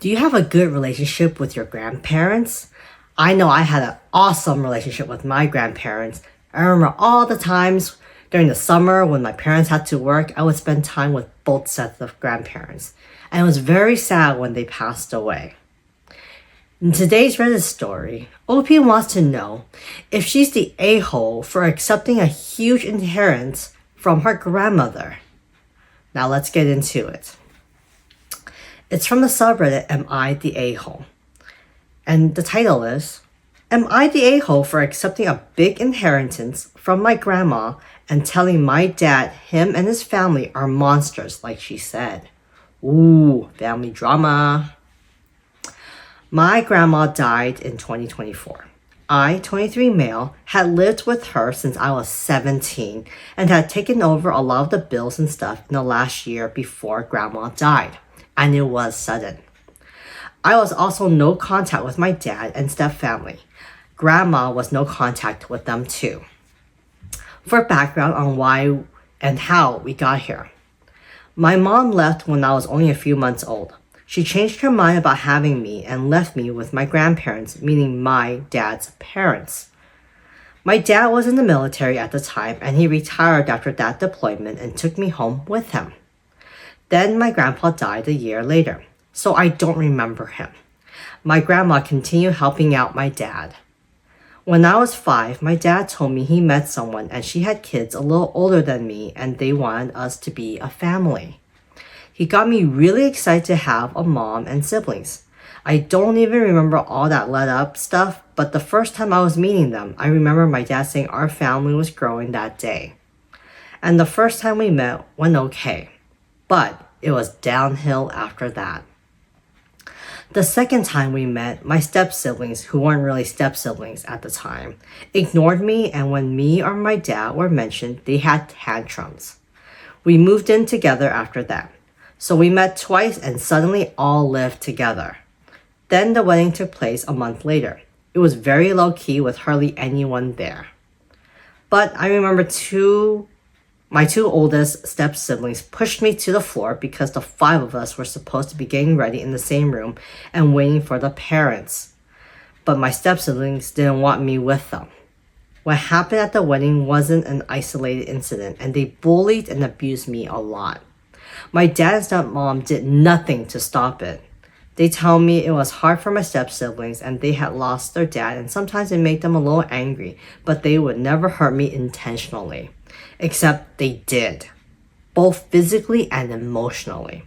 Do you have a good relationship with your grandparents? I know I had an awesome relationship with my grandparents. I remember all the times during the summer when my parents had to work, I would spend time with both sets of grandparents. And it was very sad when they passed away. In today's Reddit story, OP wants to know if she's the a-hole for accepting a huge inheritance from her grandmother. Now let's get into it. It's from the subreddit Am I the A-hole? And the title is, Am I the a-hole for accepting a big inheritance from my grandma and telling my dad him and his family are monsters like she said? Ooh, family drama. My grandma died in 2024. I, 23 male, had lived with her since I was 17 and had taken over a lot of the bills and stuff in the last year before grandma died. And it was sudden. I was also no contact with my dad and step family. Grandma was no contact with them too. For background on why and how we got here. My mom left when I was only a few months old. She changed her mind about having me and left me with my grandparents, meaning my dad's parents. My dad was in the military at the time and he retired after that deployment and took me home with him. Then my grandpa died a year later, so I don't remember him. My grandma continued helping out my dad. When I was 5, my dad told me he met someone and she had kids a little older than me and they wanted us to be a family. He got me really excited to have a mom and siblings. I don't even remember all that led up stuff, but the first time I was meeting them, I remember my dad saying our family was growing that day. And the first time we met went okay. But it was downhill after that. The second time we met, my step-siblings, who weren't really step-siblings at the time, ignored me, and when me or my dad were mentioned, they had tantrums. We moved in together after that. So we met twice and suddenly all lived together. Then the wedding took place a month later. It was very low-key with hardly anyone there. But I remember my two oldest step-siblings pushed me to the floor because the 5 of us were supposed to be getting ready in the same room and waiting for the parents. But my step-siblings didn't want me with them. What happened at the wedding wasn't an isolated incident, and they bullied and abused me a lot. My dad and stepmom did nothing to stop it. They tell me it was hard for my step-siblings and they had lost their dad, and sometimes it made them a little angry, but they would never hurt me intentionally. Except they did, both physically and emotionally.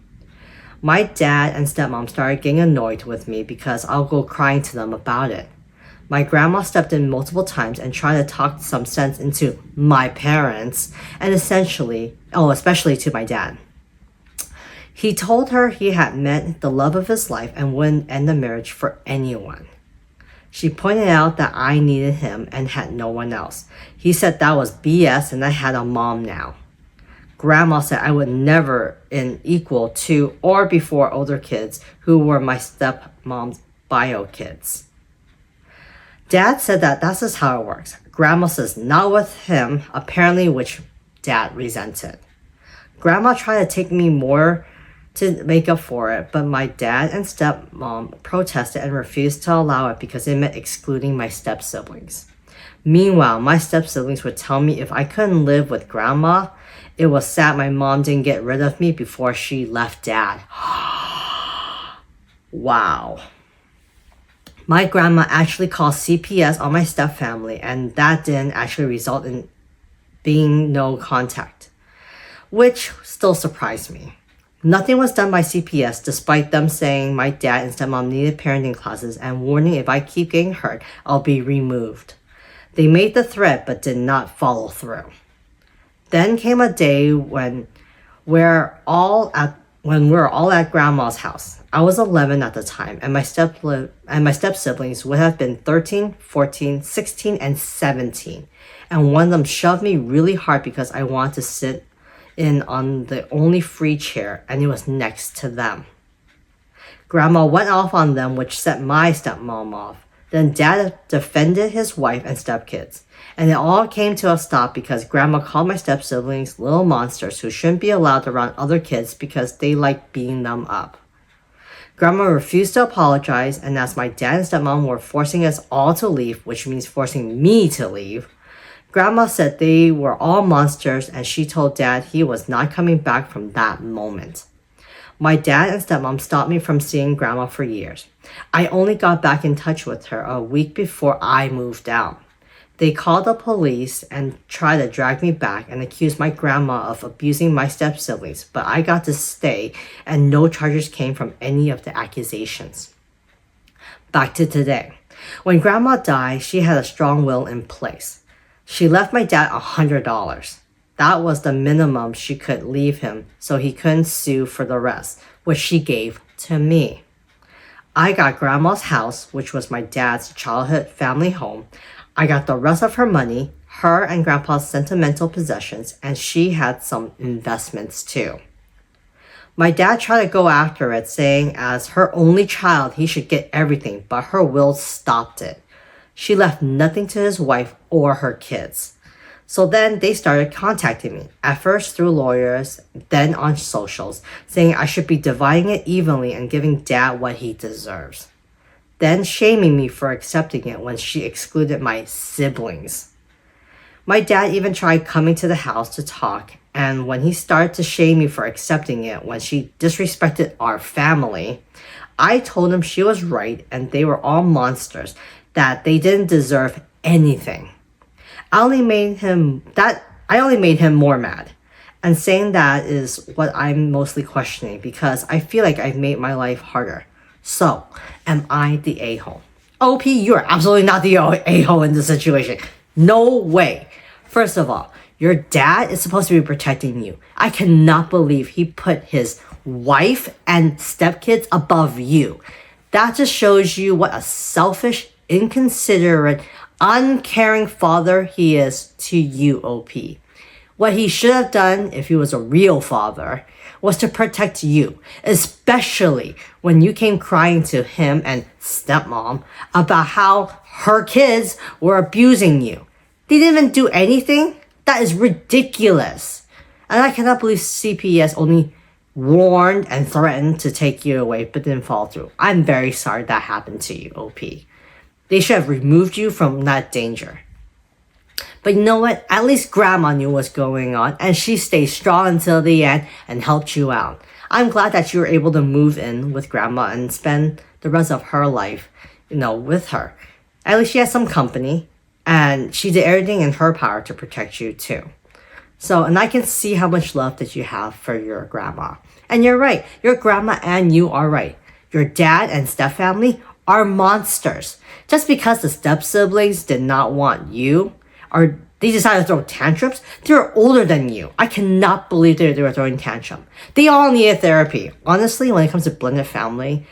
My dad and stepmom started getting annoyed with me because I'll go crying to them about it. My grandma stepped in multiple times and tried to talk some sense into my parents, and especially to my dad. He told her he had met the love of his life and wouldn't end the marriage for anyone. She pointed out that I needed him and had no one else. He said that was BS and I had a mom now. Grandma said I would never equal to or before older kids who were my stepmom's bio kids. Dad said that that's just how it works. Grandma says not with him, apparently, which Dad resented. Grandma tried to take me more to make up for it, but my dad and stepmom protested and refused to allow it because it meant excluding my step-siblings. Meanwhile, my step-siblings would tell me if I couldn't live with grandma, it was sad my mom didn't get rid of me before she left dad. Wow. My grandma actually called CPS on my step-family, and that didn't actually result in being no contact, which still surprised me. Nothing was done by CPS despite them saying my dad and stepmom needed parenting classes and warning if I keep getting hurt, I'll be removed. They made the threat but did not follow through. Then came a day when we were all at grandma's house. I was 11 at the time and my step-siblings would have been 13, 14, 16, and 17. And one of them shoved me really hard because I wanted to sit in on the only free chair and it was next to them. Grandma went off on them, which set my stepmom off. Then dad defended his wife and stepkids. And it all came to a stop because grandma called my step-siblings little monsters who shouldn't be allowed around other kids because they like beating them up. Grandma refused to apologize, and as my dad and stepmom were forcing us all to leave, which means forcing me to leave, Grandma said they were all monsters and she told Dad he was not coming back from that moment. My dad and stepmom stopped me from seeing Grandma for years. I only got back in touch with her a week before I moved out. They called the police and tried to drag me back and accused my grandma of abusing my step-siblings, but I got to stay and no charges came from any of the accusations. Back to today. When Grandma died, she had a strong will in place. She left my dad $100. That was the minimum she could leave him so he couldn't sue for the rest, which she gave to me. I got Grandma's house, which was my dad's childhood family home. I got the rest of her money, her and Grandpa's sentimental possessions, and she had some investments too. My dad tried to go after it, saying as her only child he should get everything, but her will stopped it. She left nothing to his wife or her kids. So then they started contacting me, at first through lawyers, then on socials, saying I should be dividing it evenly and giving Dad what he deserves. Then shaming me for accepting it when she excluded my siblings. My dad even tried coming to the house to talk, and when he started to shame me for accepting it when she disrespected our family, I told him she was right and they were all monsters, that they didn't deserve anything. I only made him more mad. And saying that is what I'm mostly questioning because I feel like I've made my life harder. So, am I the a-hole? OP, you're absolutely not the a-hole in this situation. No way. First of all, your dad is supposed to be protecting you. I cannot believe he put his wife and stepkids above you. That just shows you what a selfish, inconsiderate, uncaring father he is to you, OP. What he should have done if he was a real father was to protect you, especially when you came crying to him and stepmom about how her kids were abusing you. They didn't even do anything? That is ridiculous. And I cannot believe CPS only warned and threatened to take you away but didn't follow through. I'm very sorry that happened to you, OP. They should have removed you from that danger. But you know what? At least Grandma knew what's going on and she stayed strong until the end and helped you out. I'm glad that you were able to move in with Grandma and spend the rest of her life, with her. At least she has some company and she did everything in her power to protect you too. So, and I can see how much love that you have for your grandma. And you're right. Your grandma and you are right. Your dad and stepfamily are monsters. Just because the step-siblings did not want you, or they decided to throw tantrums, they're older than you. I cannot believe they were throwing tantrum. They all needed therapy. Honestly, when it comes to blended family,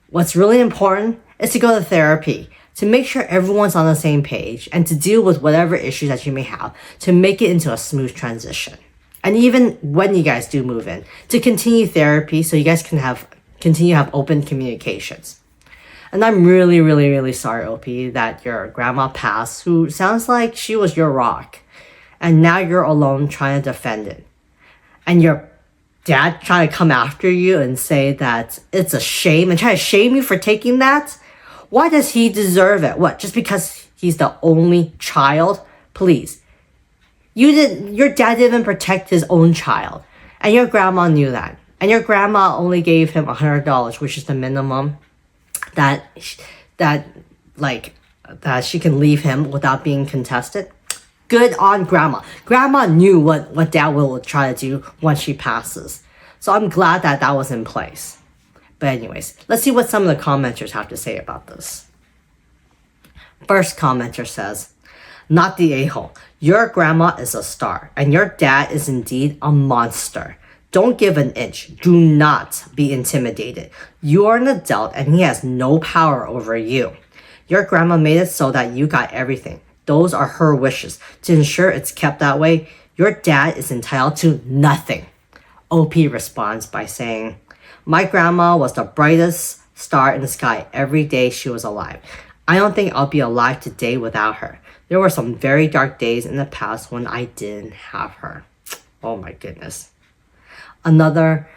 what's really important is to go to therapy, to make sure everyone's on the same page, and to deal with whatever issues that you may have, to make it into a smooth transition. And even when you guys do move in, to continue therapy so you guys can continue to have open communications. And I'm really, really, really sorry, OP, that your grandma passed, who sounds like she was your rock. And now you're alone trying to defend it. And your dad trying to come after you and say that it's a shame and try to shame you for taking that? Why does he deserve it? What, just because he's the only child? Please. Your dad didn't even protect his own child. And your grandma knew that. And your grandma only gave him $100, which is the minimum that she can leave him without being contested. Good on Grandma. Grandma knew what Dad will try to do once she passes. So I'm glad that was in place. But anyways, let's see what some of the commenters have to say about this. First commenter says, not the a-hole. Your grandma is a star, and your dad is indeed a monster. Don't give an inch. Do not be intimidated. You are an adult and he has no power over you. Your grandma made it so that you got everything. Those are her wishes. To ensure it's kept that way, your dad is entitled to nothing. OP responds by saying, my grandma was the brightest star in the sky every day she was alive. I don't think I'll be alive today without her. There were some very dark days in the past when I didn't have her. Oh my goodness. Another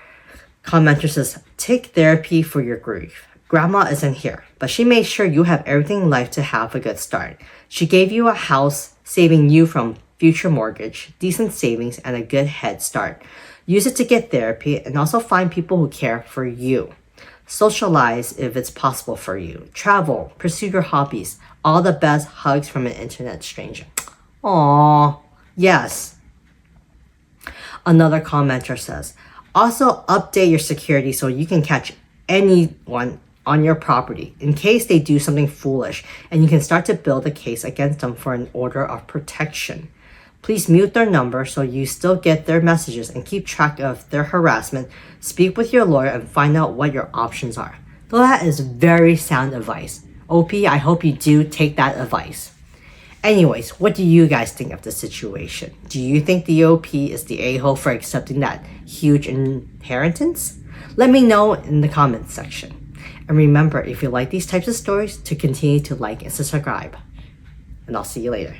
commenter says, Take therapy for your grief. Grandma isn't here, but she made sure you have everything in life to have a good start. She gave you a house, saving you from future mortgage, decent savings, and a good head start. Use it to get therapy and also find people who care for you. Socialize if it's possible for you. Travel, pursue your hobbies. All the best. Hugs from an internet stranger. Aww. Yes. Another commenter says, also update your security so you can catch anyone on your property in case they do something foolish, and you can start to build a case against them for an order of protection. Please mute their number so you still get their messages and keep track of their harassment. Speak with your lawyer and find out what your options are. So that is very sound advice. OP, I hope you do take that advice. Anyways, what do you guys think of the situation? Do you think the OP is the a-hole for accepting that huge inheritance? Let me know in the comments section. And remember, if you like these types of stories, to continue to like and subscribe. And I'll see you later.